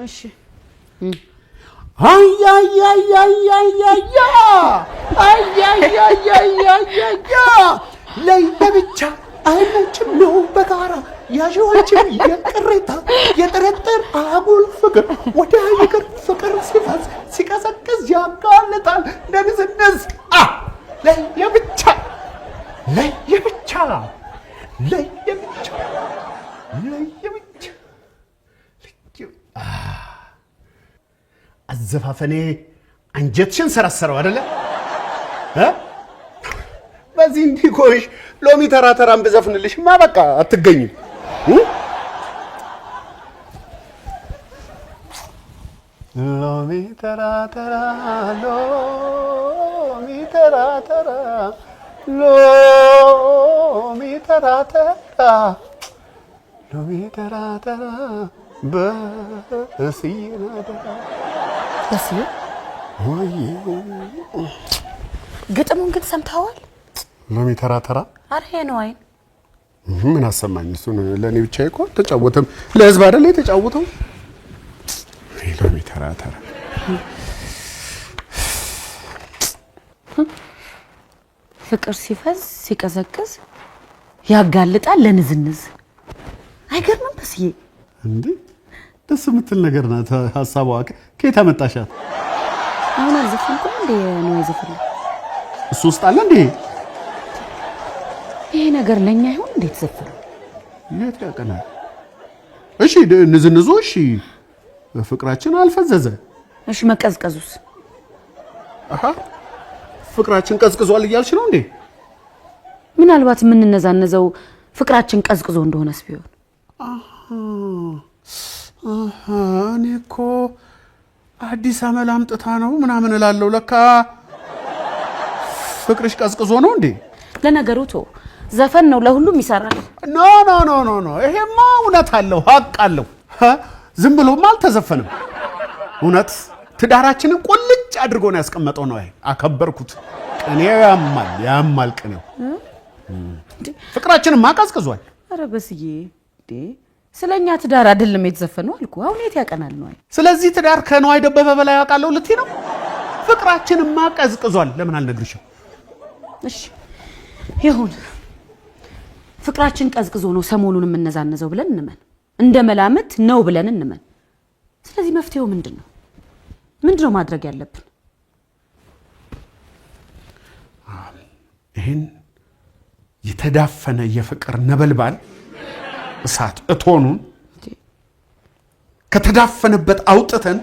እሺ ለየብቻ አይኖችም ነው በጋራ ያዥዋችም የቅሬታ የጥርጥር አጉል ፍቅር ወደ ይቅር ፍቅር ሲፈስ ሲቀዘቅዝ ያጋልጣል ለንዝንዝ ለየብቻ አዘፋፈኔ አንጀትሽን ሰራሰረው አይደለ በዚህ እንዲቆሽ ሎሚ ተራ ተራም ብዘፍንልሽማ በቃ አትገኝም ሎሚ ተራ ተራ ሎሚ ተራ ተራ ሎሚ ተራ ተራ ሎሚ ተራ ተራ በስዬና ተራ በስዬ ወይ ግጥሙን ግን ሰምተዋል ሎሚ ተራ ተራ አሬ ነው አይን ምን አሰማኝ እሱን ለኔ ብቻ እኮ ተጫወተም ለህዝብ አይደል የተጫወተው ሎሚ ተራ ተራ ፍቅር ሲፈዝ ሲቀዘቅዝ ያጋልጣል ለንዝንዝ አይገርምም በስዬ እንዴ ደስ የምትል ነገር ናት ሐሳቧ ከየት አመጣሻት አሁን አልዘፈንኩም እንዴ ነው የዘፈነው እሱ ውስጥ አለ እንዴ ይሄ ነገር ለኛ ይሁን እንዴት ዘፈነው የት ያቀናል እሺ ንዝንዙ እሺ ፍቅራችን አልፈዘዘ እሺ መቀዝቀዙስ ፍቅራችን ቀዝቅዟል እያልሽ ነው እንዴ ምናልባት የምንነዛነዘው ፍቅራችን ቀዝቅዞ እንደሆነስ ቢሆን እኔ እኮ አዲስ አመል አምጥታ ነው ምናምን እላለሁ ለካ ፍቅርሽ ቀዝቅዞ ነው እንዴ ለነገሩ ቶ ዘፈን ነው ለሁሉም ይሰራል ኖ ኖ ኖ ኖ ኖ ይሄማ እውነት አለው ሀቅ አለው ዝም ብሎማ አልተዘፈንም እውነት ትዳራችንን ቁልጭ አድርጎ ነው ያስቀመጠው ነው አከበርኩት ቅኔው ያማል ቅኔው ፍቅራችንን ማቀዝቅዟል አረ በስዬ እንዴ ስለኛ ትዳር አይደለም የተዘፈነው አልኩ አሁን የት ያቀናል ነው ስለዚህ ትዳር ከነዋይ ደበበ በላይ ያውቃለው ልትይ ነው ፍቅራችንን ማቀዝቅዟል ለምን አልነግርሽም እሺ ይሁን ፍቅራችን ቀዝቅዞ ነው ሰሞኑን የምንነዛነዘው ብለን እንመን እንደ መላመት ነው ብለን እንመን ስለዚህ መፍትሄው ምንድነው ማድረግ ያለብን ይሄን የተዳፈነ የፍቅር ነበልባል እሳት እቶኑን ከተዳፈነበት አውጥተን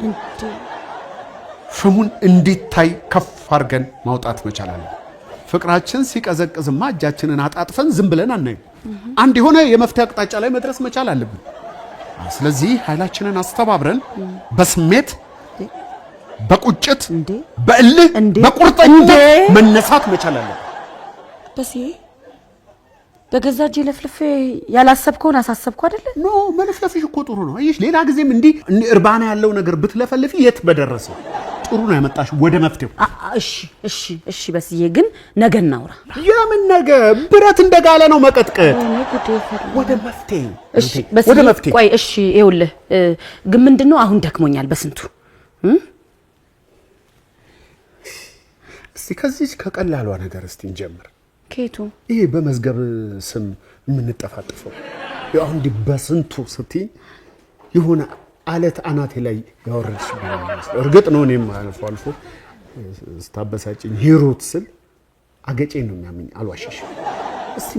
ፍሙን እንዲታይ ከፍ አድርገን ማውጣት መቻል አለብን ፍቅራችን ሲቀዘቅዝማ እጃችንን አጣጥፈን ዝም ብለን አናይም አንድ የሆነ የመፍትሄ አቅጣጫ ላይ መድረስ መቻል አለብን ስለዚህ ኃይላችንን አስተባብረን በስሜት በቁጭት በእልህ በቁርጠኝነት መነሳት መቻል አለብን በስዬ በገዛጄ ለፍልፌ ያላሰብከውን አሳሰብኩ አይደለ ኖ መለፍለፍሽ እኮ ጥሩ ነው አይሽ ሌላ ጊዜም እንዲህ እርባና ያለው ነገር ብትለፈልፊ የት በደረሰው ጥሩ ነው ያመጣሽ ወደ መፍትሄው እሺ በስዬ ግን ነገ እናውራ የምን ነገ ብረት እንደጋለ ነው መቀጥቀጥ ወደ መፍትሄው እሺ ወደ መፍትሄው ቆይ እሺ ይኸውልህ ግን ምንድነው አሁን ደክሞኛል በስንቱ እስቲ ከዚህ ከቀላሏ ነገር እስቲ እንጀምር ከየቱ ይሄ በመዝገብ ስም የምንጠፋጥፈው አሁን እንዲህ በስንቱ ስትይ የሆነ አለት አናቴ ላይ ያወረድሽ ነው እርግጥ ነው እኔም አልፎ ስታበሳጭኝ ሂሩት ስል አገጬ ነው የሚያመኝ አልዋሽሽም እስቲ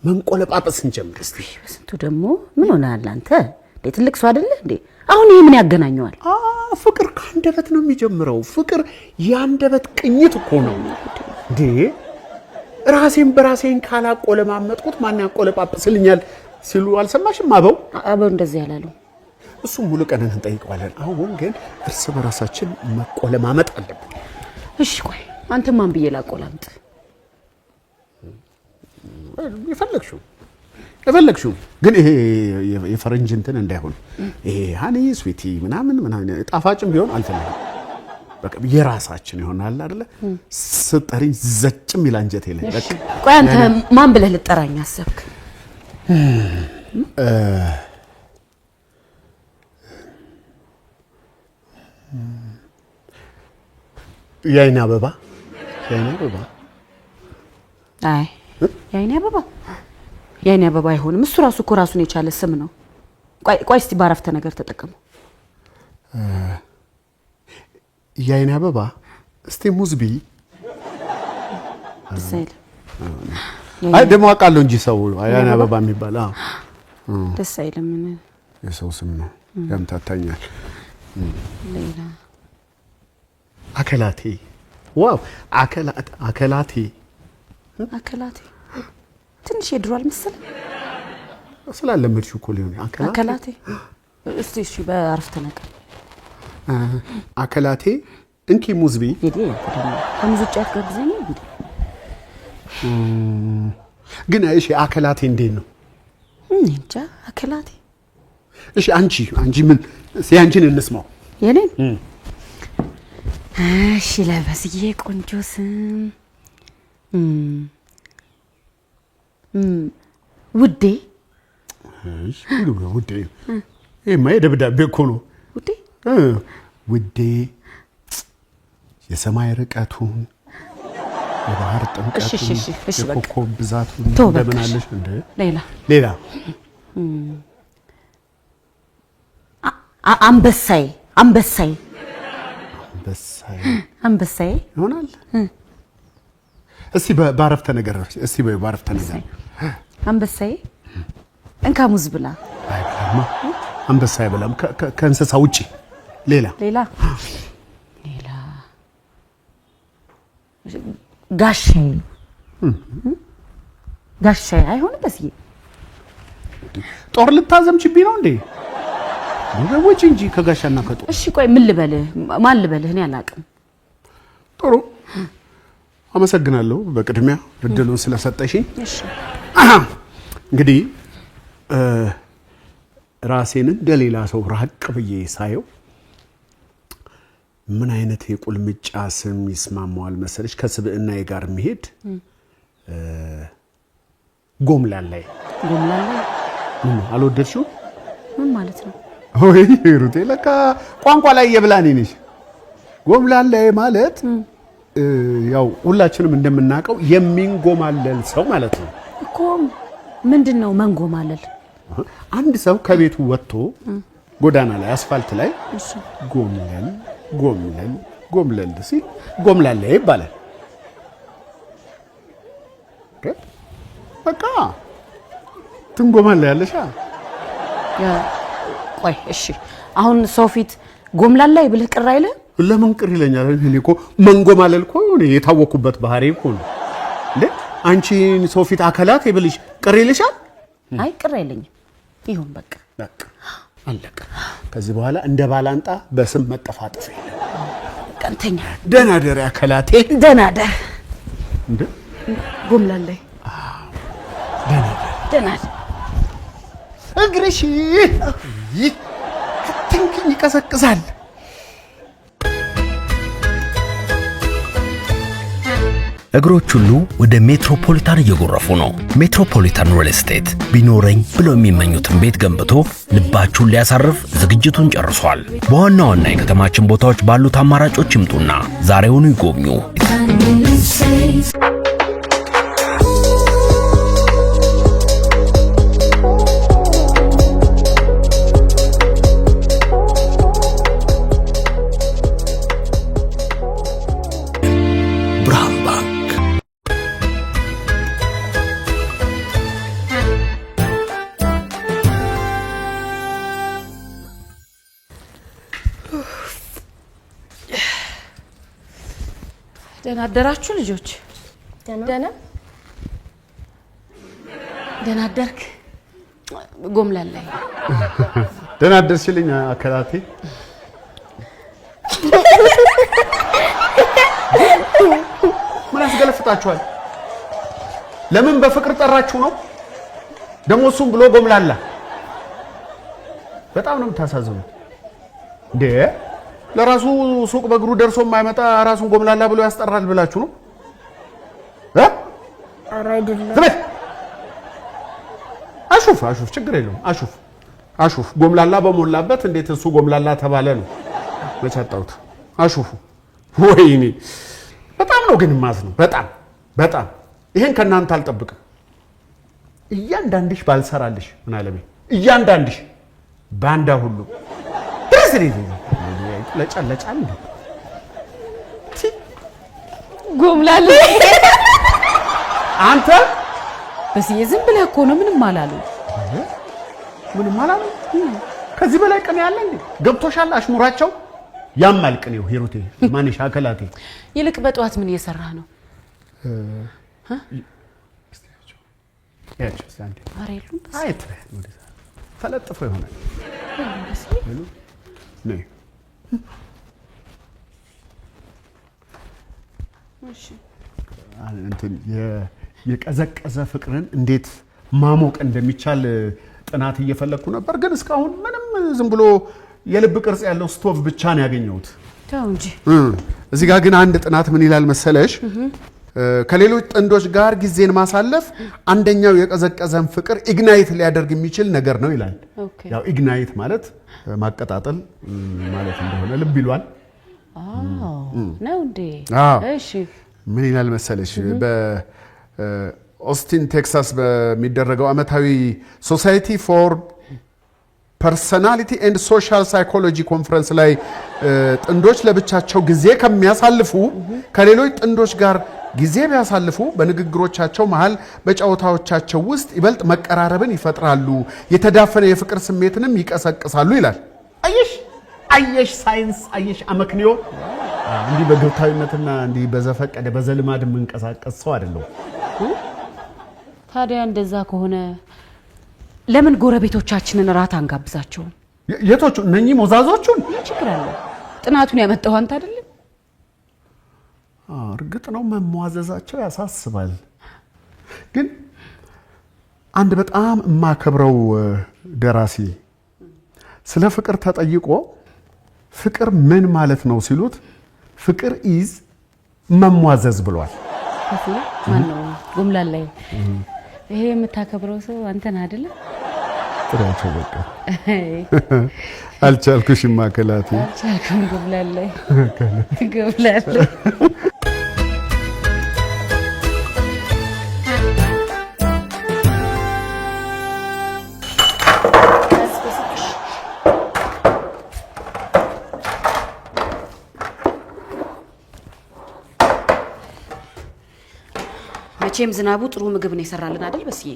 መንቆለጳጳስ እንጀምር እስቲ በስንቱ ደግሞ ምን ሆነሃል አንተ ትልቅ ሰው አይደለ እንዴ አሁን ይሄ ምን ያገናኘዋል ፍቅር ከአንደበት ነው የሚጀምረው ፍቅር የአንደበት ቅኝት እኮ ነው እንዴ ራሴን በራሴን ካላቆለማመጥኩት ማን ያቆለጳጵስልኛል ሲሉ አልሰማሽም አበው እንደዚህ ያላሉ እሱም ሙሉ ቀንን እንጠይቀዋለን አሁን ግን እርስ በራሳችን መቆለማመጥ አለብን እሺ ቆይ አንተ ማን ብዬ ላቆላምጥ የፈለግሽው ግን ይሄ የፈረንጅ እንትን እንዳይሆን ይሄ ሃኒ ስዊቲ ምናምን ጣፋጭም ቢሆን አልፈልግም በቃ የራሳችን ይሆናል አይደለ ስጠሪኝ ዘጭም ይላንጀቴ ላይ በቃ ቆይ አንተ ማን ብለህ ልጠራኝ አሰብክ የአይን አበባ አይ የአይን አበባ አይሆንም። እሱ ራሱ እኮ ራሱን የቻለ ስም ነው። ቆይ እስቲ ባረፍተ ነገር ተጠቀሙ። የአይን አበባ እስቲ ሙዝቢ አይ ደግሞ አውቃለሁ እንጂ ሰው የአይን አበባ የሚባል ደስ አይልም። የሰው ስም ነው ያምታታኛል። ሌላ አከላቴ ዋው አከላቴ ትንሽ የድሯል መሰለኝ ስላለመድሽው እኮ ሊሆን አከላቴ እስቲ እሺ በአረፍተ ነገር አከላቴ እንኪ ሙዝቢ ከሙዝ ውጭ አትጋብዘኝ እንዴ? ግን እሺ አከላቴ እንዴት ነው? እንጃ አከላቴ እሺ አንቺ ምን ሲያንቺን እንስማው የኔን እሺ ለበስዬ ቆንጆ ስም ውዴ እሺ ውዴ ይሄማ የደብዳቤ እኮ ነው ውዴ የሰማይ ርቀቱን የባህር ጥልቀቱን የኮከብ ብዛቱን እንደምን አለሽ እንደ ሌላ አንበሳዬ ይሆናል። እስቲ ባረፍተ ነገር አንበሳዬ እንካ ሙዝ ብላ። አይብላማ አንበሳ አይበላም ከእንስሳ ውጪ። ሌላ ጋሻዬ አይሆንም። በስዬ ጦር ልታዘምችብኝ ነው እንዴ? ወጪ እንጂ ከጋሻና ከጦር። እሺ ቆይ ምን ልበልህ? ማን ልበልህ? እኔ አላውቅም። ጥሩ አመሰግናለሁ በቅድሚያ እድሉን ስለሰጠሽኝ። እሺ እንግዲህ ራሴን እንደሌላ ሰው ራቅ ብዬ ሳየው ምን አይነት የቁልምጫ ስም ይስማማዋል መሰለሽ? ከስብዕናዬ ጋር የሚሄድ ጎምላላይ። ምን አልወደድሽው? ምን ማለት ነው? ወይ ሩቴ ለካ ቋንቋ ላይ የብላኔ ነሽ። ጎምላላይ ማለት ያው ሁላችንም እንደምናውቀው የሚንጎማለል ሰው ማለት ነው እኮ። ምንድነው መንጎማለል? አንድ ሰው ከቤቱ ወጥቶ ጎዳና ላይ አስፋልት ላይ ጎምለል ሲል ጎምላላይ ይባላል። በቃ ትንጎማለያለሽ። ቆይ እሺ አሁን ሰው ፊት ጎምላላይ ብለህ ቅር አይልህ? ለምን ቅር ይለኛል? እኔ እኮ መንጎማለል እኮ የታወኩበት ባህሪ እኮ ነው እንዴ። አንቺን ሰው ፊት አከላቴ ብልሽ ቅር ይልሻል? አይ ቅር አይለኝም። ይሁን በቃ አለቀ። ከዚህ በኋላ እንደ ባላንጣ በስም መጠፋጠፍ የለም። ቀንተኛ ደህና ደር አከላቴ። ደህና ደር እንዴ ጎምላላይ። ደህና ደር እግርሽ ትንክኝ ይቀሰቅሳል። እግሮች ሁሉ ወደ ሜትሮፖሊታን እየጎረፉ ነው። ሜትሮፖሊታን ሪል ስቴት ቢኖረኝ ብለው የሚመኙትን ቤት ገንብቶ ልባችሁን ሊያሳርፍ ዝግጅቱን ጨርሷል። በዋና ዋና የከተማችን ቦታዎች ባሉት አማራጮች ይምጡና ዛሬውኑ ይጎብኙ። ደህና አደራችሁ ልጆች? ደህና አደርክ ጎምላላይ? ደህና አደርሽልኝ አከላቴ። ምን አስገለፍጣችኋል? ለምን በፍቅር ጠራችሁ ነው? ደሞ እሱም ብሎ ጎምላላ። በጣም ነው የምታሳዝኑት እንዴ! ለራሱ ሱቅ በእግሩ ደርሶ የማይመጣ ራሱን ጎምላላ ብሎ ያስጠራል ብላችሁ ነው? ኧረ አይደለም። አሹፍ ችግር የለውም። አሹፍ ጎምላላ በሞላበት እንዴት እሱ ጎምላላ ተባለ ነው? መቻጣውት አሹፉ ወይኔ በጣም ነው ግን ማዝነው በጣም ይሄን ከናንተ አልጠብቅም እያንዳንድሽ ባልሰራልሽ ምን አለበይ እያንዳንድሽ ባንዳ ሁሉ ድረስልኝ ለጫለጫል ጎምላለ አንተ በዚህ ዝም ብለህ እኮ ነው ምንም አላሉ ከዚህ በላይ ቀን ያለ እንዴ ገብቶሻል አሽሙራቸው ያማል ቅኔው ሂሩቴ ማንሽ አከላቴ ይልቅ በጧት ምን እየሰራ ነው ያቺ ሳንዴ አሬሉም አይት ተለጥፎ ይሆናል ነይ እሺ እንትን የቀዘቀዘ ፍቅርን እንዴት ማሞቅ እንደሚቻል ጥናት እየፈለኩ ነበር ግን እስካሁን ምንም ዝም ብሎ የልብ ቅርጽ ያለው ስቶቭ ብቻ ነው ያገኘሁት ታው እንጂ እዚህ ጋር ግን አንድ ጥናት ምን ይላል መሰለሽ ከሌሎች ጥንዶች ጋር ጊዜን ማሳለፍ አንደኛው የቀዘቀዘን ፍቅር ኢግናይት ሊያደርግ የሚችል ነገር ነው ይላል ያው ኢግናይት ማለት ማቀጣጠል ማለት እንደሆነ ልብ ይሏል ነው እንዴ እሺ ምን ይላል መሰለሽ በኦስቲን ቴክሳስ በሚደረገው አመታዊ ሶሳይቲ ፎር ፐርሰናሊቲ ኤንድ ሶሻል ሳይኮሎጂ ኮንፈረንስ ላይ ጥንዶች ለብቻቸው ጊዜ ከሚያሳልፉ ከሌሎች ጥንዶች ጋር ጊዜ ቢያሳልፉ በንግግሮቻቸው መሃል በጫወታዎቻቸው ውስጥ ይበልጥ መቀራረብን ይፈጥራሉ የተዳፈነ የፍቅር ስሜትንም ይቀሰቅሳሉ ይላል አየሽ ሳይንስ አየሽ አመክንዮ እንዲህ በግብታዊነትና እንዲህ በዘፈቀደ በዘልማድ መንቀሳቀስ ሰው አይደለም ታዲያ እንደዛ ከሆነ ለምን ጎረቤቶቻችንን ራት አንጋብዛቸው የቶቹ እነኚህ ሞዛዞቹን ችግር አለ ጥናቱን ያመጣው አንተ አይደል እርግጥ ነው መሟዘዛቸው ያሳስባል ግን አንድ በጣም የማከብረው ደራሲ ስለ ፍቅር ተጠይቆ ፍቅር ምን ማለት ነው ሲሉት ፍቅር ኢዝ መሟዘዝ ብሏል ማን ነው ጎምላላይ ይሄ የምታከብረው ሰው አንተን አይደል ጥራቸው በቃ አልቻልኩሽም ማከላቴ አልቻልኩም ጎምላላይ ጎምላላይ መቼም ዝናቡ ጥሩ ምግብ ነው ይሰራልን አይደል በስዬ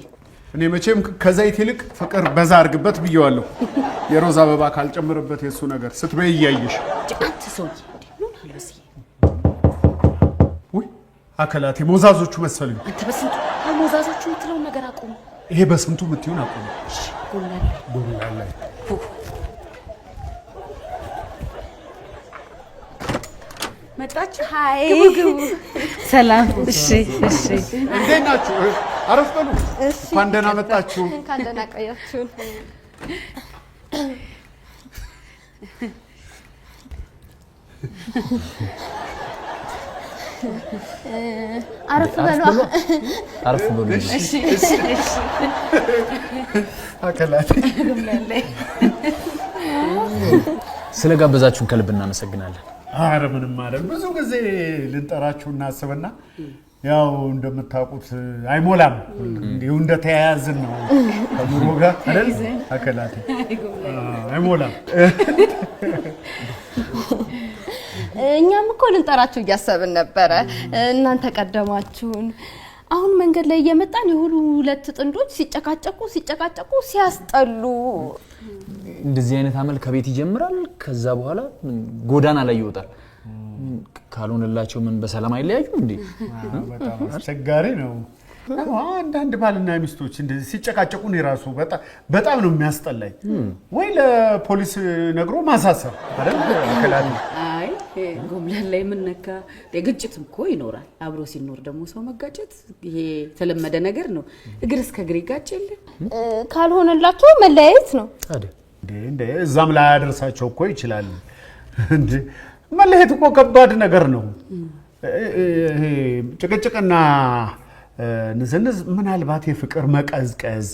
እኔ መቼም ከዘይት ይልቅ ፍቅር በዛ አርግበት ብየዋለሁ የሮዛ አበባ ካልጨመረበት የሱ ነገር ስትበይ እያየሽ አንተ ሰው ምን አለ በስዬ ወይ አከላቴ ሞዛዞቹ መሰሉኝ አንተ በስንቱ ሞዛዞቹ የምትለው ነገር አቁም ይሄ በስንቱ የምትይውን አቁም ጎምላላይ መጣች ሃይ ግቡ ሰላም እሺ እንዴት ናችሁ አረፍ በሉ እንኳን ደህና መጣችሁ እንኳን ደህና ቆያችሁን አረፍ በሉ እሺ አከላቴ ስለጋበዛችሁን ከልብ እናመሰግናለን አረ ምንም ማለት ብዙ ጊዜ ልንጠራችሁ እናስብና ያው እንደምታውቁት አይሞላም እንዲሁ እንደተያያዝን ነው ከኑሮ ጋር አይደል አከላቴ አይሞላም እኛም እኮ ልንጠራችሁ እያሰብን ነበረ እናንተ ቀደማችሁን አሁን መንገድ ላይ እየመጣን የሁሉ ሁለት ጥንዶች ሲጨቃጨቁ ሲያስጠሉ እንደዚህ አይነት አመል ከቤት ይጀምራል ከዛ በኋላ ጎዳና ላይ ይወጣል ካልሆነላቸው ምን በሰላም አይለያዩ እንዴ በጣም አስቸጋሪ ነው አንዳንድ ባልና ሚስቶች እንደዚህ ሲጨቃጨቁ ነው ራሱ በጣም ነው የሚያስጠላኝ ወይ ለፖሊስ ነግሮ ማሳሰብ አይደል አከላቴ አይ ጎምላላይ ምን ነካ የግጭትም እኮ ይኖራል አብሮ ሲኖር ደግሞ ሰው መጋጨት ይሄ ተለመደ ነገር ነው እግር እስከ እግር ይጋጭል ካልሆነላችሁ መለያየት ነው ታዲያ እንዴ እዛም ላይ ያደርሳቸው እኮ ይችላል እንዴ መለየት እኮ ከባድ ነገር ነው ይሄ ጭቅጭቅና ንዝንዝ ምናልባት የፍቅር መቀዝቀዝ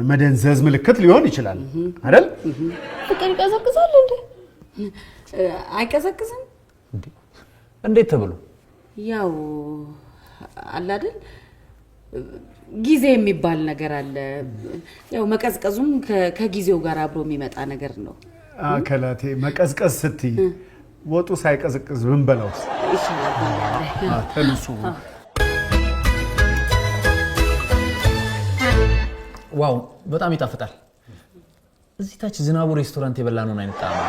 መደንዘዝ ምልክት ሊሆን ይችላል አይደል ፍቅር ይቀዘቅዛል እንዴ አይቀዘቅዝም እንዴት ተብሎ ያው አለ አይደል ጊዜ የሚባል ነገር አለ ያው መቀዝቀዙም ከጊዜው ጋር አብሮ የሚመጣ ነገር ነው አከላቴ መቀዝቀዝ ስትይ ወጡ ሳይቀዘቅዝ ምን በላውስ ይችላል ተልሱ ዋው በጣም ይጣፍጣል እዚህ ታች ዝናቡ ሬስቶራንት የበላነውን አይነት ጣዕም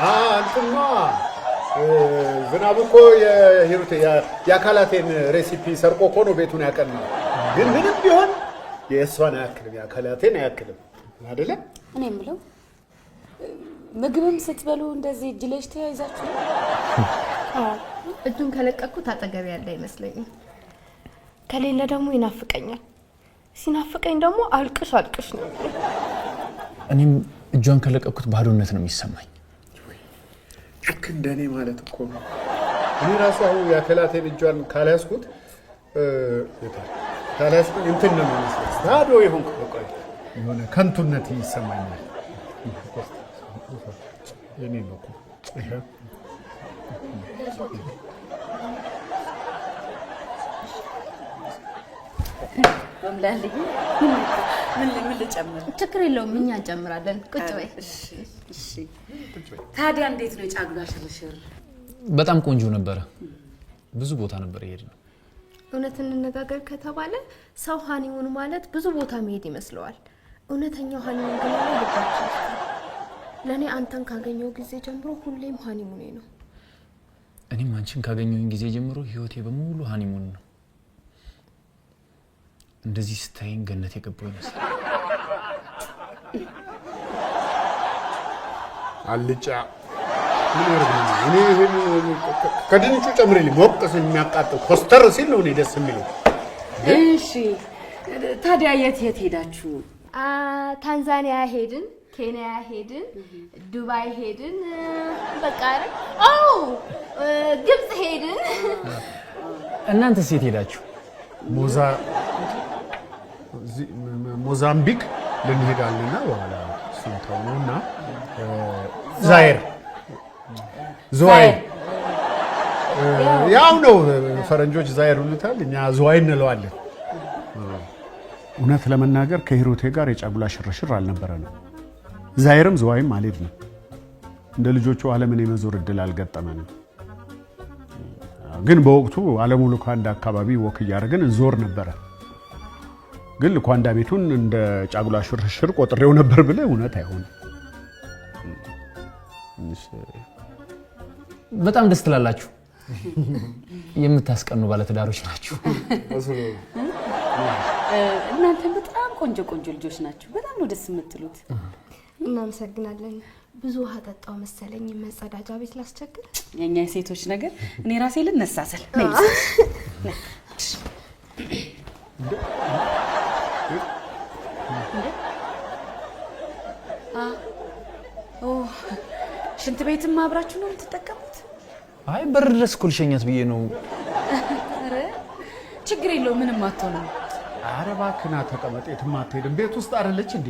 አንተማ ዝናቡ እኮ የሂሩት ያካላቴን ሬሲፒ ሰርቆ እኮ ነው ቤቱን ያቀናው ግን ምንም ቢሆን የእሷን አያክልም ያካላቴን አያክልም አይደለ እኔ የምለው ምግብም ስትበሉ እንደዚህ እጅ ለእጅ ተያይዛችሁ እጁን ከለቀኩት አጠገብ ያለ አይመስለኝም ከሌለ ደግሞ ይናፍቀኛል ሲናፍቀኝ ደግሞ አልቅሽ ነው እኔም እጇን ከለቀኩት ባዶነት ነው የሚሰማኝ ልክ እንደኔ ማለት እኮ ነው እኔ ራሱ አሁን ያከላቴን እጇን ካላያስኩት እንትን ነው የሚመስለው ባዶ ይሆንኩ በቃ የሆነ ከንቱነት ይሰማኛል የኔ ነው እኮ ወምላልኝ ምን ልጨምር ችግር የለውም እኛ እንጨምራለን ቁጭ በይ እሺ ታዲያ እንዴት ነው የጫጉላ ሽርሽር በጣም ቆንጆ ነበረ ብዙ ቦታ ነበር የሄድነው እውነት እንነጋገር ከተባለ ሰው ሃኒሙን ማለት ብዙ ቦታ መሄድ ይመስለዋል እውነተኛው ሃኒሙን ግን ልባችን ለኔ አንተን ካገኘው ጊዜ ጀምሮ ሁሌም ሃኒሙኔ ነው እኔም አንቺን ካገኘሁኝ ጊዜ ጀምሮ ህይወቴ በሙሉ ሃኒሙን ነው እንደዚህ ስታይን ገነት የገባው ይመስላል አልጫ ምን ያርግልኝ እኔ ይሄን ከድንቹ ጨምሬልኝ ሞቅስ የሚያቃጥል ኮስተር ሲል ነው እኔ ደስ የሚለው እሺ ታዲያ የት ሄዳችሁ ታንዛኒያ ሄድን ኬንያ ሄድን ዱባይ ሄድን በቃ ግብጽ ሄድን እናንተ ሴት ሄዳችሁ ሞዛምቢክ ልንሄዳልና በኋላ ስንተው ነውና ዛይር ዙዋይ ያው ነው ፈረንጆች ዛይር ይሉታል እኛ ዙዋይ እንለዋለን እውነት ለመናገር ከሂሩቴ ጋር የጫጉላ ሽርሽር አልነበረንም ዛይርም ዙዋይም አልሄድንም እንደ ልጆቹ ዓለምን የመዞር እድል አልገጠመንም ግን በወቅቱ ዓለሙ ልኳንዳ አካባቢ ወክ እያደረግን እንዞር ነበረ ግን ልኳንዳ ቤቱን እንደ ጫጉላ ሽርሽር ቆጥሬው ነበር ብለ እውነት አይሆንም በጣም ደስ ትላላችሁ የምታስቀኑ ባለትዳሮች ናችሁ እናንተ በጣም ቆንጆ ልጆች ናችሁ በጣም ነው ደስ የምትሉት እናመሰግናለን ብዙ ውሃ ጠጣው መሰለኝ መጸዳጃ ቤት ላስቸግር የኛ የሴቶች ነገር እኔ ራሴ ልነሳሰል ሽንት ቤትም አብራችሁ ነው የምትጠቀሙት አይ በር ድረስ እኮ ልሸኛት ብዬ ነው ኧረ ችግር የለውም ምንም አትሆንም ኧረ እባክህ ና ተቀመጥ የትም አትሄድም ቤት ውስጥ አይደለች እንዴ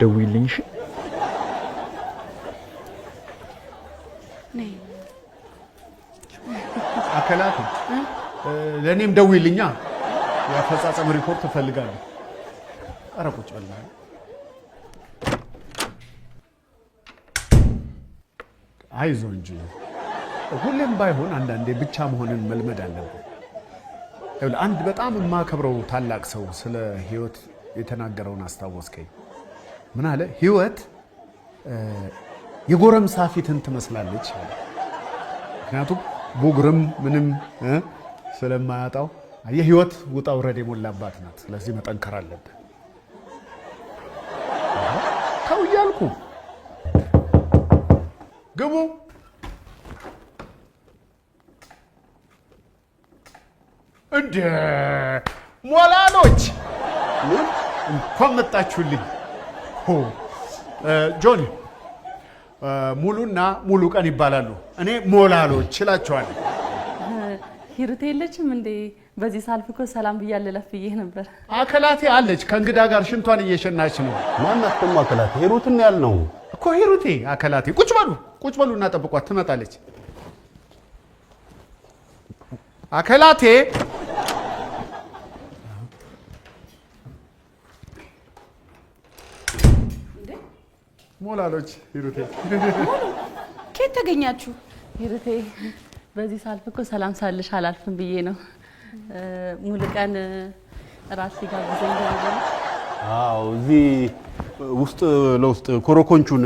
ደውይልኝ እሺ ነይ አከላት ለኔም ደውይልኛ ያፈጻጸም ሪፖርት እፈልጋለሁ ኧረ ቁጭ በል አይዞህ እንጂ ሁሌም ባይሆን አንዳንዴ ብቻ መሆንን መልመድ አለብን አንድ በጣም የማከብረው ታላቅ ሰው ስለ ህይወት የተናገረውን አስታወስከኝ ምን አለ ህይወት የጎረምሳ ፊትን ትመስላለች ምክንያቱም ቡግርም ምንም ስለማያጣው የህይወት ውጣ ውረድ የሞላባት ናት ስለዚህ መጠንከር አለብን ተው እያልኩ ግቡ እንደ ሞላሎች እንኳን መጣችሁልኝ ጆኒ ሙሉና ሙሉ ቀን ይባላሉ እኔ ሞላሎች እላቸዋለሁ ሂሩቴ የለችም እንዴ? በዚህ ሳልፍ እኮ ሰላም ብያለሁ ለፍዬ ነበር። አከላቴ አለች ከእንግዳ ጋር ሽንቷን እየሸናች ነው። ማናት ደግሞ አከላቴ? ሂሩትን ያልነው እኮ ሂሩቴ አከላቴ። ቁጭ በሉ እና ጠብቋት፣ ትመጣለች። አከላቴ ሞላሎች። ሂሩቴ ከየት ተገኛችሁ? ሂሩቴ በዚህ ሳልፍ እኮ ሰላም ሳልሽ አላልፍም ብዬ ነው። ሙሉ ቀን ራስ ሲጋብዘኝ ነበር። አዎ እዚህ ውስጥ ለውስጥ ኮረኮንቹን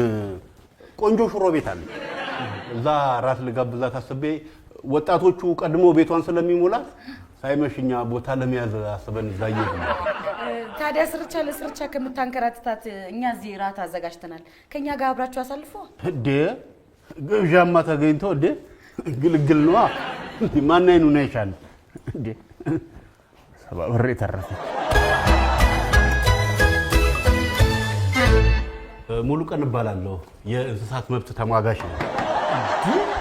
ቆንጆ ሽሮ ቤት አለ። እዛ ራስ ልጋብዛት አስቤ ወጣቶቹ ቀድሞ ቤቷን ስለሚሞላት ሳይመሽኛ ቦታ ለመያዝ አስበን እዛ እየሄድን ነው። ታዲያ ስርቻ ለስርቻ ከምታንከራትታት እኛ እዚህ ራት አዘጋጅተናል። ከኛ ጋር አብራችሁ አሳልፎ እንዴ ግብዣማ ተገኝቶ እንዴ ግልግል ነዋ። ማን አይኑን አይቻል እንዴ ሰባብሬ ተረፈ። ሙሉ ቀን እባላለሁ። የእንስሳት መብት ተሟጋች ነው።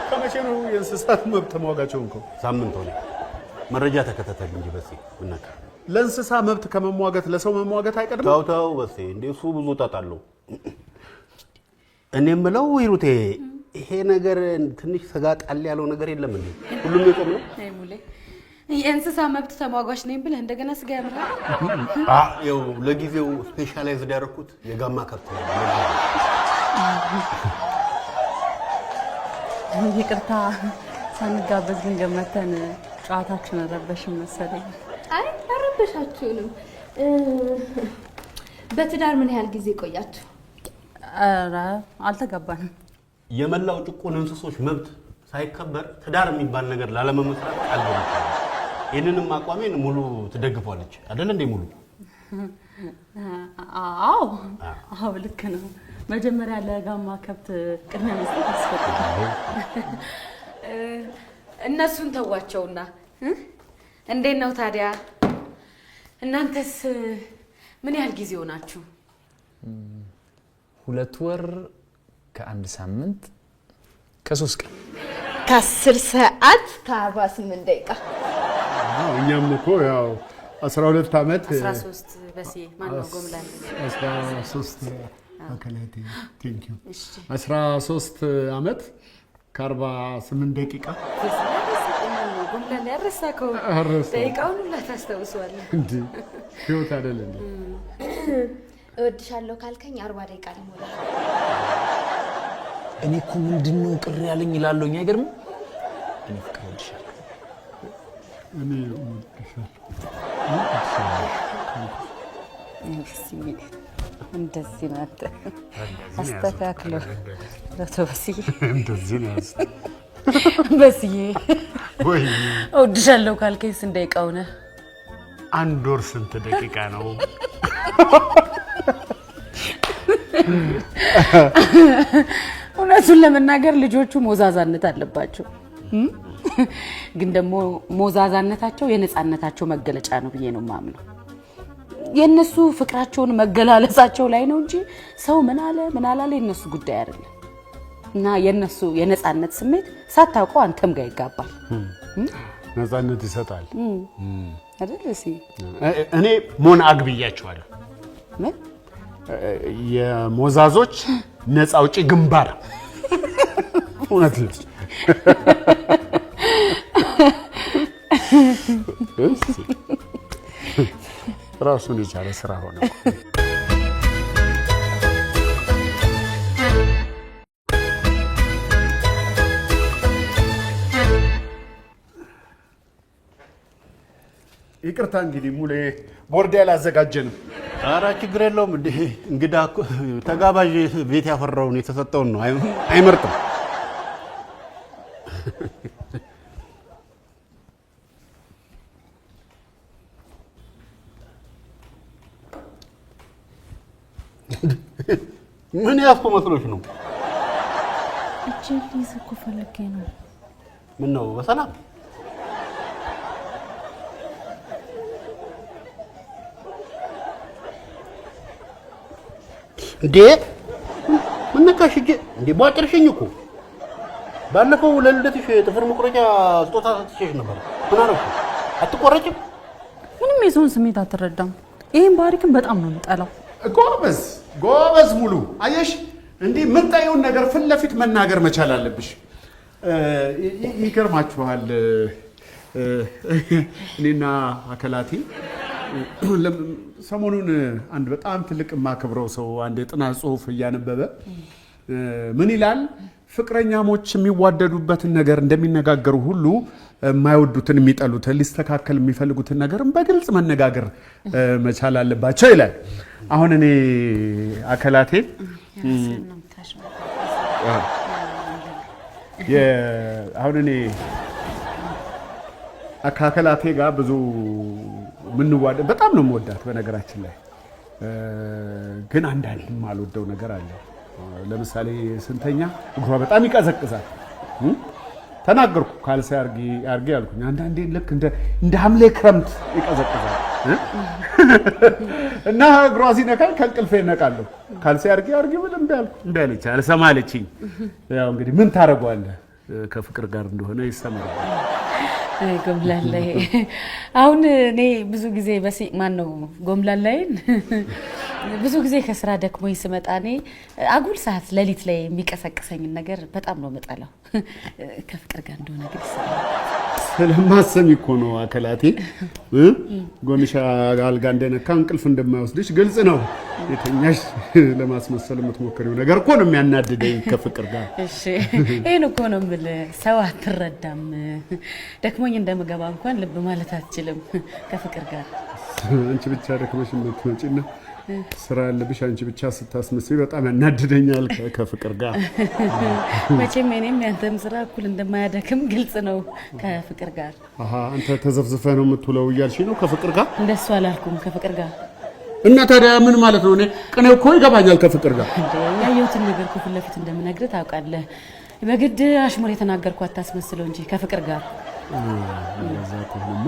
ከመቼ ነው የእንስሳት መብት ተሟጋች ሆንከው? ሳምንት ሆነ። መረጃ ተከታተል እንጂ በሴ ምነካ ለእንስሳ መብት ከመሟገት ለሰው መሟገት አይቀድም? ታው በሴ እንዴ እሱ ብዙ ጣጣለው። እኔ የምለው ሂሩቴ ይሄ ነገር ትንሽ ስጋ ጣል ያለው ነገር የለም እንዴ? ሁሉም የቆም ነው። አይ ሙሌ የእንስሳ መብት ተሟጋች ነኝ ብለህ እንደገና ስጋ ያምራል? ያው ለጊዜው ስፔሻላይዝድ ያደረኩት የጋማ ከብት ነው። ይቅርታ ሳንጋበዝ ግን ገመተን ጨዋታችን ረበሽን መሰለኝ። አይ አረበሻችሁንም። በትዳር ምን ያህል ጊዜ ቆያችሁ? ኧረ አልተጋባንም። የመላው ጭቁን እንስሶች መብት ሳይከበር ትዳር የሚባል ነገር ላለመመስረት ቃል ገብቻለሁ። ይህንንም አቋሜን ሙሉ ትደግፏለች አይደል እንዴ? ሙሉ አዎ ልክ ነው። መጀመሪያ ለጋማ ከብት ቅድሚያ መስጠት ያስፈልጋል። እነሱን ተዋቸውና እንዴት ነው ታዲያ? እናንተስ ምን ያህል ጊዜ ሆናችሁ? 2 ወር ከ1 ሳምንት ከ3 ቀን ከ10 ሰዓት ከ48 ደቂቃ። እኛም እኮ ያው 12 ዓመት 13 በሲ ማነው ጎምላል 13 አከላቴ ቴንክ ዩ 13 ዓመት ከ48 ደቂቃ ጎምላል ያረሳከው ደቂቃውን ሁላ ታስታውሰዋለህ እንዴ? ህይወት አይደል እንዴ? እወድሻለሁ ካልከኝ 40 ደቂቃ ሊሞላ። እኔ እኮ ምንድነው ቅር ያለኝ ይላልኝ አይገርም? እኔ ፍቅር እወድሻለሁ። እኔ እወድሻለሁ። እንደዚህ ናት አስተካክለው ለተወሲ እንደዚህ ነው ያስ በስዬ ወይ እወድሻለሁ ካልከኝ ስንት ደቂቃው ነው? 1 ወር ስንት ደቂቃ ነው? እውነቱን ለመናገር ልጆቹ ሞዛዛነት አለባቸው። ግን ደግሞ ሞዛዛነታቸው የነጻነታቸው መገለጫ ነው ብዬ ነው ማምነው። የነሱ ፍቅራቸውን መገላለጻቸው ላይ ነው እንጂ ሰው ምን አላለ የነሱ ጉዳይ አይደለም። እና የነሱ የነጻነት ስሜት ሳታውቀው አንተም ጋር ይጋባል። ነጻነት ይሰጣል አይደል? እሺ እኔ ሞን አግብያቸዋለሁ። ምን የሞዛዞች ነፃ አውጪ ግንባር እውነት ነው። ራሱን የቻለ ስራ ሆነ። ይቅርታ እንግዲህ ሙሌ ቦርድ ያላዘጋጀንም። ኧረ ችግር የለውም። እንግዳ ተጋባዥ ቤት ያፈራውን የተሰጠውን ነው አይመርጥም። ምን ያስኩ መስሎሽ ነው? እቺ ሊዝ እኮ ፈልጌ ነው። ምን ነው በሰላም እንዴ? ምን ነካሽ? እንዴ ቧጭርሽኝ እኮ ባለፈው ለልደትሽ ጥፍር መቁረጫ ስጦታ ሰጥቼሽ ነበር። ምን አደረኩ? አትቆረጭም? ምንም የሰውን ስሜት አትረዳም። ይሄን ባህሪ ግን በጣም ነው የምጠላው። ጎበዝ ሙሉ አየሽ፣ እንዲህ የምታየውን ነገር ፊት ለፊት መናገር መቻል አለብሽ። ይገርማችኋል እኔና አከላቴ ሰሞኑን አንድ በጣም ትልቅ የማከብረው ሰው አንድ የጥናት ጽሑፍ እያነበበ ምን ይላል? ፍቅረኛሞች የሚዋደዱበትን ነገር እንደሚነጋገሩ ሁሉ የማይወዱትን የሚጠሉትን ሊስተካከል የሚፈልጉትን ነገርም በግልጽ መነጋገር መቻል አለባቸው ይላል። አሁን እኔ አከላቴ ከአከላቴ ጋር ብዙ ምንዋደ በጣም ነው የምወዳት በነገራችን ላይ ግን አንዳንድ የማልወደው ነገር አለ። ለምሳሌ ስንተኛ እግሯ በጣም ይቀዘቅዛል። ተናገርኩ ካልሲ አርጊ ያልኩኝ አንዳንዴ ልክ እንደ ሐምሌ ክረምት ይቀዘቅዛል እና እግሯ ሲነካኝ ከእንቅልፌ እነቃለሁ። ካልሲ አርጊ ብል እምቢ አለች፣ አልሰማ አለችኝ። ያው እንግዲህ ምን ታደርገዋለህ ከፍቅር ጋር እንደሆነ ይሰማል። ጎምላላይ አሁን እኔ ብዙ ጊዜ ጎምላላይን ብዙ ጊዜ ከስራ ደክሞኝ ስመጣ እኔ አጉል ሰዓት ሌሊት ላይ የሚቀሰቅሰኝን ነገር በጣም ነው የምጠላው። ከፍቅር ጋር እንደሆነ ግን ስለማሰሚ እኮ ነው አከላቴ ጎንሻ አልጋ እንደነካ እንቅልፍ እንደማይወስድሽ ግልጽ ነው። የተኛሽ ለማስመሰል የምትሞክሪው ነገር እኮ ነው የሚያናድደኝ ከፍቅር ጋር። እሺ ይሄን እኮ ነው የምልህ። ሰው አትረዳም። ደክሞኝ እንደምገባ እንኳን ልብ ማለት አትችልም ከፍቅር ጋር። አንቺ ብቻ ደክመሽ የምትመጪና ስራ ያለብሽ አንቺ ብቻ ስታስመስይ በጣም ያናድደኛል ከፍቅር ጋር። መቼም እኔም ያንተም ስራ እኩል እንደማያደክም ግልጽ ነው ከፍቅር ጋር። አንተ ተዘፍዝፈህ ነው የምትውለው እያልሽ ነው ከፍቅር ጋር? እንደሱ አላልኩም ከፍቅር ጋር። እና ታዲያ ምን ማለት ነው? እኔ ቅኔው እኮ ይገባኛል ከፍቅር ጋር። ያየሁትን ነገር እኮ ፊት ለፊት እንደምነግርህ ታውቃለህ። በግድ አሽሙር የተናገርኩ አታስመስለው እንጂ ከፍቅር ጋር። እንደዛ ከሆነማ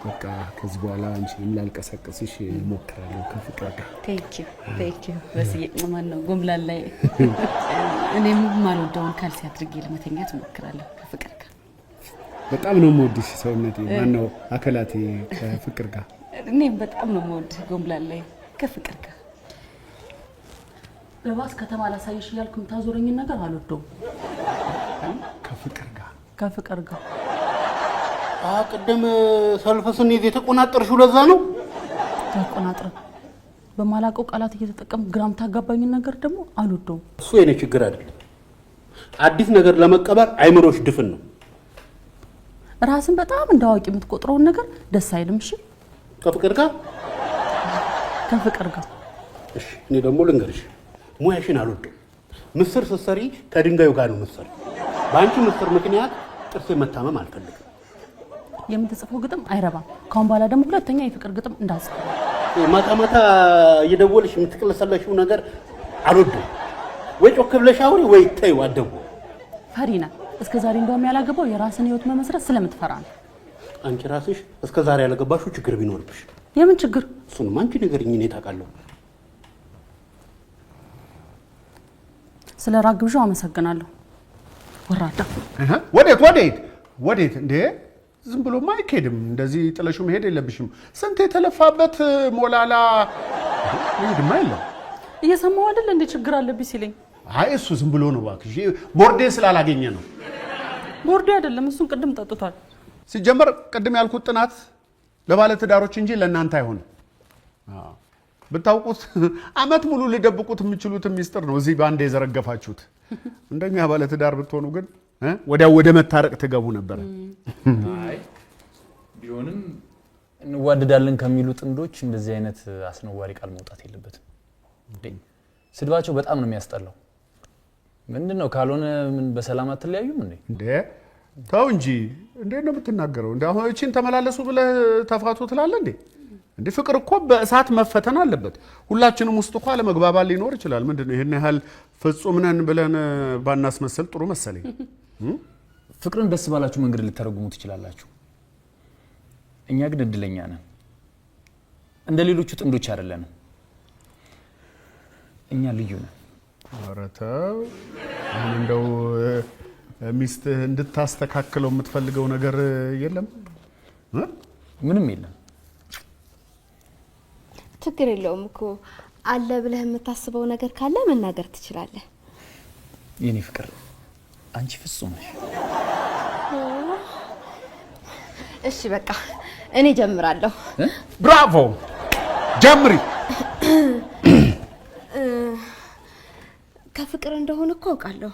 በቃ ከዚህ በኋላ አንቺን ላልቀሰቅስሽ እሞክራለሁ ከፍቅር ጋር። ቴንክ ዩ በስዬ ማነው ጎምላላይ። እኔም ማልወደውን ካልሲ አድርጌ ለመተኛት እሞክራለሁ ከፍቅር ጋር። በጣም ነው የምወድሽ ሰውነቴ። ማነው አከላቴ ከፍቅር ጋር። እኔም በጣም ነው የምወድህ ጎምላላይ ከፍቅር ጋር። በባስ ከተማ ላሳይሽ እያልኩ የምታዞረኝን ነገር አልወደውም ከፍቅር ጋር። ቅድም ሰልፍ ስንይዝ የተቆናጠርሽው ለዛ ነው? ተቆናጥረ በማላውቀው ቃላት እየተጠቀም ግራም ታጋባኝን ነገር ደግሞ አልወደውም። እሱ የኔ ችግር አይደለም። አዲስ ነገር ለመቀበል አይምሮሽ ድፍን ነው። ራስን በጣም እንዳዋቂ የምትቆጥረውን ነገር ደስ አይልም። እሺ ከፍቅር ጋር እሺ። እኔ ደግሞ ልንገርሽ ሙያሽን አልወደው። ምስር ስትሰሪ ከድንጋዩ ጋር ነው ምስር። በአንቺ ምስር ምክንያት ጥርሴ መታመም አልፈልግም። የምትጽፈው ግጥም አይረባም። ካሁን በኋላ ደግሞ ሁለተኛ የፍቅር ግጥም እንዳጽፍ። ማታ ማታ እየደወልሽ የምትቅለሰለሽው ነገር አልወደው። ወይ ጮክ ብለሽ አውሪ ወይ ተይው አደቡ። ፈሪና እስከ ዛሬ እንደውም ያላገባው የራስን ህይወት መመስረት ስለምትፈራ ነው። አንቺ ራስሽ እስከ ዛሬ ያላገባሽው ችግር ቢኖርብሽ። የምን ችግር? እሱንም አንቺ ንገሪኝ፣ እኔ ታውቃለሁ። ስለ ራግብዣው አመሰግናለሁ። ወራዳ ወዴት እንዴ? ዝም ብሎ አይኬድም። እንደዚህ ጥለሽው መሄድ የለብሽም። ስንት የተለፋበት ሞላላ ይሄድማ የለም። እየሰማሁ አይደል እንዴ ችግር አለብኝ ሲለኝ። አይ እሱ ዝም ብሎ ነው እባክሽ። ቦርዴ ስላላገኘ ነው። ቦርዴ አይደለም፣ እሱን ቅድም ጠጥቷል። ሲጀመር ቅድም ያልኩት ጥናት ለባለ ትዳሮች እንጂ ለእናንተ አይሆንም። ብታውቁት አመት ሙሉ ሊደብቁት የሚችሉት ሚስጥር ነው እዚህ ባንዴ የዘረገፋችሁት። እንደኛ ባለ ትዳር ብትሆኑ ግን ወዲያው ወደ መታረቅ ትገቡ ነበር። አይ ቢሆንም እንዋደዳለን ከሚሉ ጥንዶች እንደዚህ አይነት አስነዋሪ ቃል መውጣት የለበትም። ስድባቸው በጣም ነው የሚያስጠላው። ምንድነው ካልሆነ ምን በሰላም አትለያዩም እንዴ? ተው እንጂ እንዴት ነው የምትናገረው? እንዴ አሁን እቺን ተመላለሱ ብለህ ተፋቱ ትላለህ እንዴ? እንዴ ፍቅር እኮ በእሳት መፈተን አለበት። ሁላችንም ውስጥ እኮ አለመግባባት ሊኖር ይችላል። ምንድነው ይሄን ያህል ፍጹም ነን ብለን ባናስመስል ጥሩ መሰለኝ። ፍቅርን ደስ ባላችሁ መንገድ ልትተረጉሙ ትችላላችሁ። እኛ ግን እድለኛ ነን። እንደ ሌሎቹ ጥንዶች አይደለንም። እኛ ልዩ ነን። ኧረ ተው አሁን እንደው ሚስትህ እንድታስተካክለው የምትፈልገው ነገር የለም? ምንም የለም። ችግር የለውም እኮ አለ ብለህ የምታስበው ነገር ካለ መናገር ትችላለህ። የኔ ፍቅር አንቺ ፍጹም ነሽ። እሺ በቃ እኔ ጀምራለሁ። ብራቮ ጀምሪ። ከፍቅር እንደሆነ እኮ አውቃለሁ፣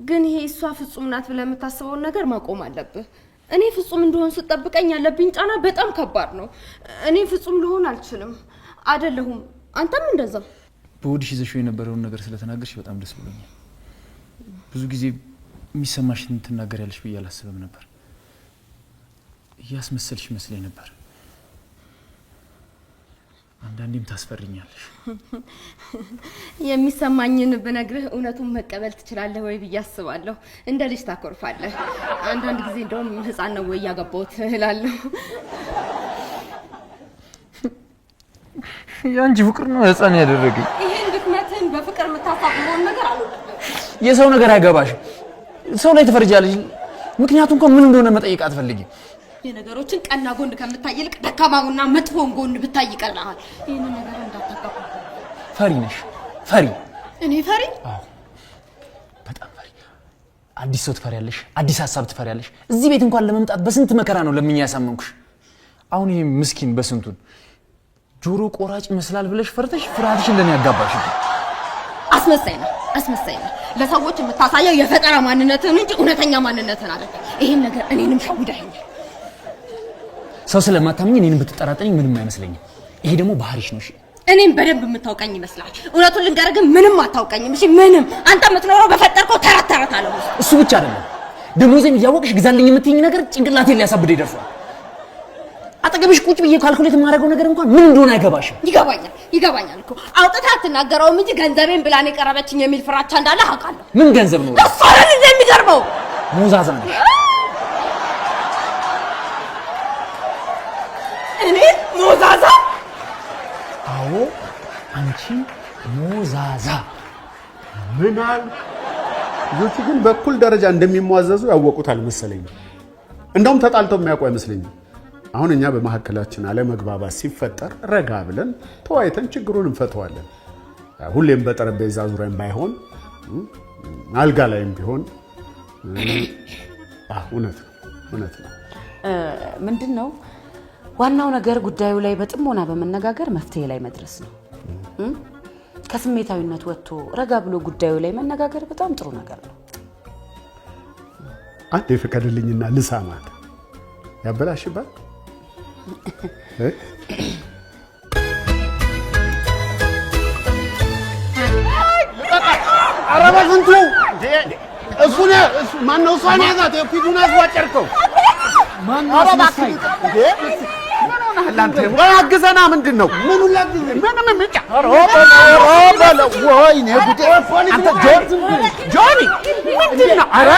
ግን ይሄ እሷ ፍጹም ናት ብለህ የምታስበውን ነገር ማቆም አለብህ። እኔ ፍጹም እንደሆን ስጠብቀኝ ያለብኝ ጫና በጣም ከባድ ነው። እኔ ፍጹም ልሆን አልችልም። አይደለሁም። አንተም እንደዛው። በወዲሽ ይዘሽው የነበረውን ነገር ስለተናገርሽ በጣም ደስ ብሎኛል። ብዙ ጊዜ የሚሰማሽን ትናገሪያለሽ ብዬ አላስብም ነበር። እያስመሰልሽ መስለኝ ነበር። አንዳንዴም ታስፈርኛለሽ። የሚሰማኝን ብነግርህ እውነቱን መቀበል ትችላለህ ወይ ብዬ አስባለሁ። እንደ ልጅ ታኮርፋለህ። አንዳንድ ጊዜ እንደውም ህፃን ነው ወይ ያገባሁት እላለሁ። ያንቺ ፍቅር ነው ህፃን ያደረገኝ። ይሄን ድክመትህን በፍቅር የምታሳብበውን ነገር አልወድም። የሰው ነገር አይገባሽም። ሰው ላይ ትፈርጃለሽ። ምክንያቱም ምን እንደሆነ መጠየቅ አትፈልጊም። የነገሮችን ቀና ጎን ከምታይ ይልቅ ደካማውና መጥፎውን ጎን ብታይ ይቀርልሃል። ይሄን ነገር እንዳታቀቁ። ፈሪ ነሽ። ፈሪ። እኔ ፈሪ? አዎ በጣም ፈሪ። አዲስ ሰው ትፈሪያለሽ፣ አዲስ ሐሳብ ትፈሪያለሽ። እዚህ ቤት እንኳን ለመምጣት በስንት መከራ ነው ለምኛ ያሳመንኩሽ። አሁን ይሄ ምስኪን በስንቱን ጆሮ ቆራጭ ይመስላል ብለሽ ፈርተሽ ፍርሃትሽን ለኔ ያጋባሽ። አስመሳይ ነህ፣ አስመሳይ ነህ። ለሰዎች የምታሳየው የፈጠራ ማንነትህን እንጂ እውነተኛ ማንነትህን አይደለም። ይሄን ነገር እኔንም ሸውደኸኛል። ሰው ስለማታምኝ እኔንም ብትጠራጠኝ ምንም አይመስለኝም። ይሄ ደግሞ ባህሪሽ ነው። እሺ እኔም በደንብ የምታውቀኝ ይመስላል። እውነቱን ልንገርህ ግን ምንም አታውቀኝም። እሺ ምንም። አንተ የምትኖረው በፈጠርከው ተረት ተረት አለ። እሱ ብቻ አይደለም፣ ደሞዜን እያወቅሽ ግዛልኝ የምትይኝ ነገር ጭንቅላቴን ሊያሳብደኝ ደርሷል። አጠገብሽ ቁጭ ብዬ ካልኩሌት የማደርገው ነገር እንኳን ምን እንደሆነ አይገባሽም። ይገባኛል እኮ አውጥተህ አትናገረውም እንጂ ገንዘቤን ብላን የቀረበችኝ የሚል ፍራቻ እንዳለ አውቃለሁ። ምን ገንዘብ ነው? እሷ አይደል እንደሚገርመው ሞዛዛ ነሽ። እኔ ሞዛዛ? አዎ አንቺ ሞዛዛ። ምን አለ? ልጆቹ ግን በኩል ደረጃ እንደሚሟዘዙ ያወቁት አልመሰለኝም። እንደውም ተጣልተው የሚያውቁ አይመስለኝም። አሁን እኛ በመሐከላችን አለመግባባት ሲፈጠር ረጋ ብለን ተወያይተን ችግሩን እንፈተዋለን። ሁሌም በጠረጴዛ ዙሪያም ባይሆን አልጋ ላይም ቢሆን እውነት ነው። ምንድነው ዋናው ነገር ጉዳዩ ላይ በጥሞና በመነጋገር መፍትሄ ላይ መድረስ ነው። ከስሜታዊነት ወጥቶ ረጋ ብሎ ጉዳዩ ላይ መነጋገር በጣም ጥሩ ነገር ነው። አንዴ ፍቀድልኝና ልሳማት። ያበላሽባል። አረባ ስንቱ እሱ ማነው? እሷን ያዛት። የፊቱን አስዋጨርከው። አግዘና። ምንድን ነው? ምኑን ላግዝ? ምንም የሚጫ ወይኔ ጉዴ! አንተ ጆኒ ምንድን ነው? ኧረ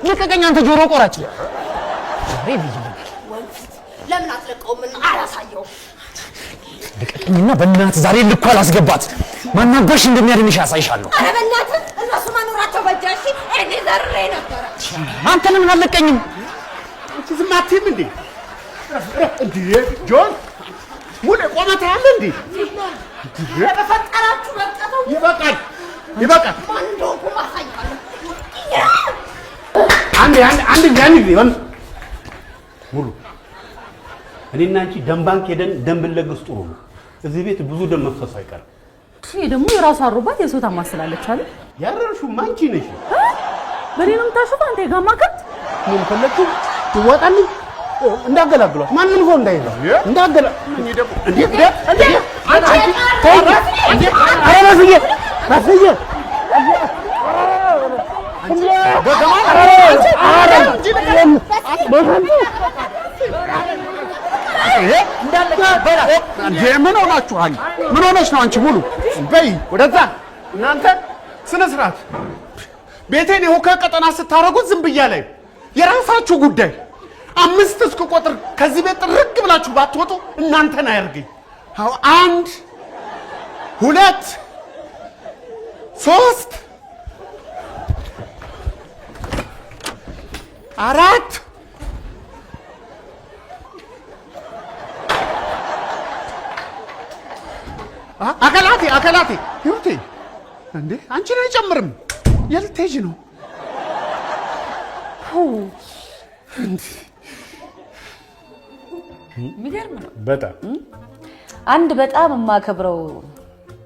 ልቀቀኝ አንተ ጆሮ ቆራጭ። ለምን አትለቀውምና አላሳየው? ልቀቀኝና በእናትህ ዛሬ ልኳ አላስገባት። ማናበሽ እንደሚያድንሽ ያሳይሻለሁ። ኧረ በእናትህ እነሱ መኖራቸው በጃሺ እኔ ዘሬ ነበረ። አንተ ለምን አልለቀኝም? ዝም አትይም እንዴ? ጆን ሙሌ ቆመት ያለ እንዴ? በፈጠራችሁ በቀተው። ይበቃል። ማን እንደሆንኩ ማሳይካለሁ። አንድ ጊዜ ሙሉ እኔና አንቺ ደም ባንክ ሄደን ደም ብንለግስ ጥሩ ነው። እዚህ ቤት ብዙ ደም መፍሰስ አይቀርም። ይሄ ደግሞ የራሱ አሩባት የሰው ታማስላለች አለ። ያረርሽው ማንቺ ነሽ። በኔ ነው የምታሹት አንተ የጋማ ከብት። ምን ፈለግሽ? ትወጣልኝ እንዳገላግሏት ማንም ሰው እንዳይዘው እንዳገላ እኔ ደግሞ እንዴ ምን ሆናችኋል? ምን ሆነሽ ነው አንቺ? ሙሉ በይ ወደዛ። እናንተ ስነ ስርዓት። ቤቴን የሆከ ቀጠና ስታረጉት ዝም ብያለሁ። የራሳችሁ ጉዳይ። 5 እስክቆጥር ከዚህ ቤት ጥርግ ብላችሁ ባትወጡ እናንተን አያርገኝ። 1 2 3 4 አካላቴ ሂሩቴ እንዴ አንቺን አይጨምርም የልትሄጂ ነው የሚገርም ነው በጣም አንድ በጣም የማከብረው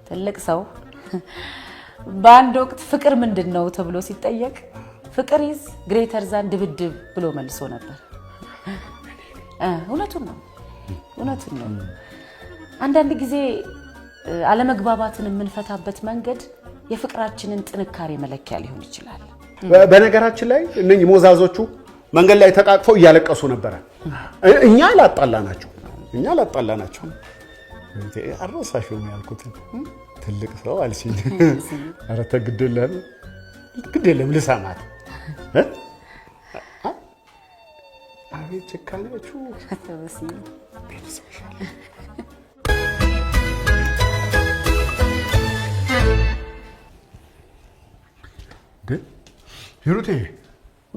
ትልቅ ሰው በአንድ ወቅት ፍቅር ምንድን ነው ተብሎ ሲጠየቅ ፍቅር ኢዝ ግሬተር ዛን ድብድብ ብሎ መልሶ ነበር እውነቱን ነው አንዳንድ ጊዜ አለመግባባትን የምንፈታበት መንገድ የፍቅራችንን ጥንካሬ መለኪያ ሊሆን ይችላል በነገራችን ላይ እነኚህ ሞዛዞቹ መንገድ ላይ ተቃቅፈው እያለቀሱ ነበር እኛ ላጣላናቸው አረሳሽው ያልኩት ትልቅ ሰው አልሽኝ ኧረ ተግደለም ልሰማት አቤት ጭካኔያችሁ ግን ሂሩቴ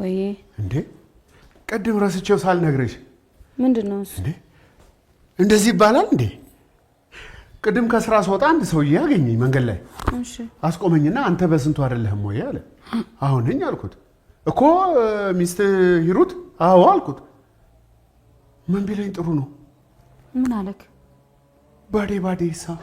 ወይ እንዴ ቀድም ረስቼው ሳልነግርሽ ምንድነው እንዴ እንደዚህ ይባላል እንዴ ቅድም ከስራ ስወጣ አንድ ሰውዬ ያገኘኝ መንገድ ላይ እሺ አስቆመኝና አንተ በስንቱ አይደለህም ወይ አለ አሁን ነኝ አልኩት እኮ ሚስት ሂሩት አዎ አልኩት ምን ቢለኝ ጥሩ ነው ምን አለክ ባዴ ሳ